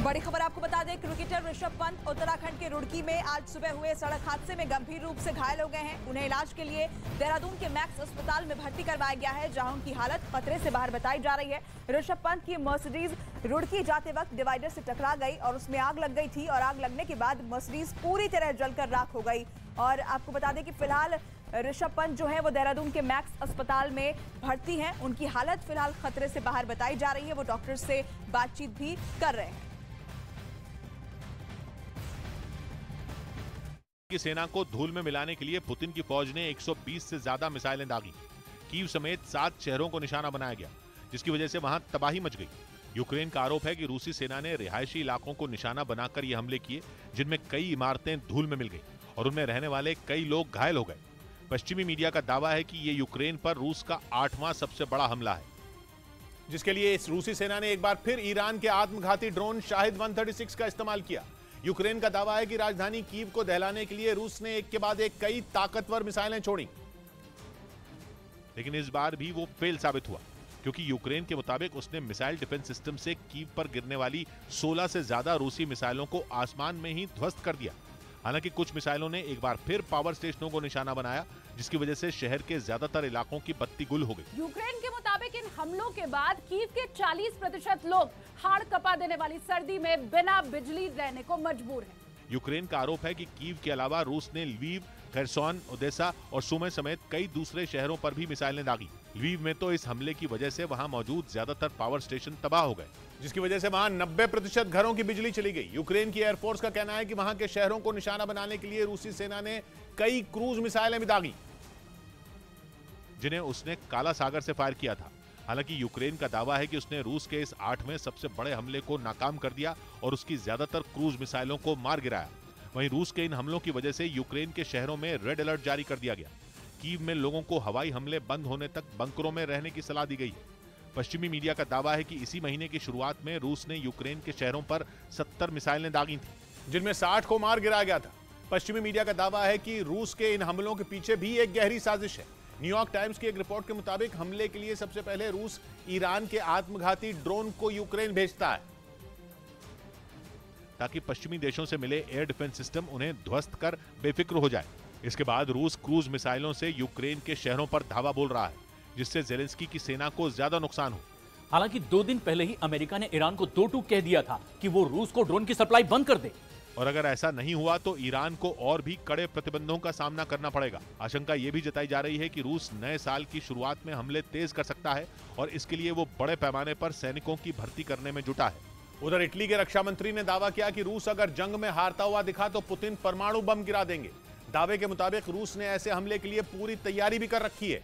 बड़ी खबर आपको बता दें, क्रिकेटर ऋषभ पंत उत्तराखंड के रुड़की में आज सुबह हुए सड़क हादसे में गंभीर रूप से घायल हो गए हैं। उन्हें इलाज के लिए देहरादून के मैक्स अस्पताल में भर्ती करवाया गया है, जहां उनकी हालत खतरे से बाहर बताई जा रही है। ऋषभ पंत की मर्सिडीज रुड़की जाते वक्त डिवाइडर से टकरा गई और उसमें आग लग गई थी और आग लगने के बाद मर्सिडीज पूरी तरह जलकर राख हो गई। और आपको बता दें कि फिलहाल ऋषभ पंत जो है वो देहरादून के मैक्स अस्पताल में भर्ती हैं। उनकी हालत फिलहाल खतरे से बाहर बताई जा रही है। वो डॉक्टर से बातचीत भी कर रहे हैं। की सेना को धूल में मिलाने के लिए पुतिन की फौज ने 120 से ज्यादा मिसाइलें दागी। कीव समेत 7 शहरों को निशाना बनाया गया, जिसकी वजह से वहां तबाही मच गई। यूक्रेन का आरोप है कि रूसी सेना ने रिहायशी इलाकों को निशाना बनाकर ये हमले किए, जिनमें कई इमारतें धूल में मिल गई और उनमें रहने वाले कई लोग घायल हो गए। पश्चिमी मीडिया का दावा है कि ये यूक्रेन पर रूस का 8वां सबसे बड़ा हमला है, जिसके लिए इस रूसी सेना ने एक बार फिर ईरान के आत्मघाती ड्रोन शाहिद 136 का इस्तेमाल किया। यूक्रेन का दावा है कि राजधानी कीव को दहलाने के लिए रूस ने एक के बाद एक कई ताकतवर मिसाइलें छोड़ी, लेकिन इस बार भी वो फेल साबित हुआ, क्योंकि यूक्रेन के मुताबिक उसने मिसाइल डिफेंस सिस्टम से कीव पर गिरने वाली 16 से ज्यादा रूसी मिसाइलों को आसमान में ही ध्वस्त कर दिया। हालांकि कुछ मिसाइलों ने एक बार फिर पावर स्टेशनों को निशाना बनाया, जिसकी वजह से शहर के ज्यादातर इलाकों की बत्ती गुल हो गई। यूक्रेन के मुताबिक इन हमलों के बाद कीव के 40% लोग हाड़ कपा देने वाली सर्दी में बिना बिजली रहने को मजबूर हैं। यूक्रेन का आरोप है कि कीव के अलावा रूस ने लवीव, खेरसोन, ओदेसा और सुमी समेत कई दूसरे शहरों पर भी मिसाइलें दागी। लवीव में तो इस हमले की वजह से वहां मौजूद ज्यादातर पावर स्टेशन तबाह हो गए, जिसकी वजह से वहां 90% घरों की बिजली चली गई। यूक्रेन की एयरफोर्स का कहना है कि वहां के शहरों को निशाना बनाने के लिए रूसी सेना ने कई क्रूज मिसाइलें भी दागी, जिन्हें उसने काला सागर से फायर किया था। हालांकि यूक्रेन का दावा है कि उसने रूस के इस 8वें सबसे बड़े हमले को नाकाम कर दिया और उसकी ज्यादातर क्रूज मिसाइलों को मार गिराया। वहीं रूस के इन हमलों की वजह से यूक्रेन के शहरों में रेड अलर्ट जारी कर दिया गया। कीव में लोगों को हवाई हमले बंद होने तक बंकरों में रहने की सलाह दी गई है। पश्चिमी मीडिया का दावा है कि इसी महीने की शुरुआत में रूस ने यूक्रेन के शहरों पर 70 मिसाइलें दागी थी, जिनमें 60 को मार गिराया गया था। पश्चिमी मीडिया का दावा है कि रूस के इन हमलों के पीछे भी एक गहरी साजिश है। न्यूयॉर्क टाइम्स की एक रिपोर्ट के मुताबिक हमले के लिए सबसे पहले रूस ईरान के आत्मघाती ड्रोन को यूक्रेन भेजता है, ताकि पश्चिमी देशों से मिले एयर डिफेंस सिस्टम उन्हें ध्वस्त कर बेफिक्र हो जाए। इसके बाद रूस क्रूज मिसाइलों से यूक्रेन के शहरों पर धावा बोल रहा है, जिससे ज़ेलेंस्की की सेना को ज्यादा नुकसान हो। हालांकि 2 दिन पहले ही अमेरिका ने ईरान को दो टूक कह दिया था कि वो रूस को ड्रोन की सप्लाई बंद कर दे, और अगर ऐसा नहीं हुआ तो ईरान को और भी कड़े प्रतिबंधों का सामना करना पड़ेगा। आशंका ये भी जताई जा रही है कि रूस नए साल की शुरुआत में हमले तेज कर सकता है और इसके लिए वो बड़े पैमाने पर सैनिकों की भर्ती करने में जुटा है। उधर इटली के रक्षा मंत्री ने दावा किया कि रूस अगर जंग में हारता हुआ दिखा तो पुतिन परमाणु बम गिरा देंगे। दावे के मुताबिक रूस ने ऐसे हमले के लिए पूरी तैयारी भी कर रखी है।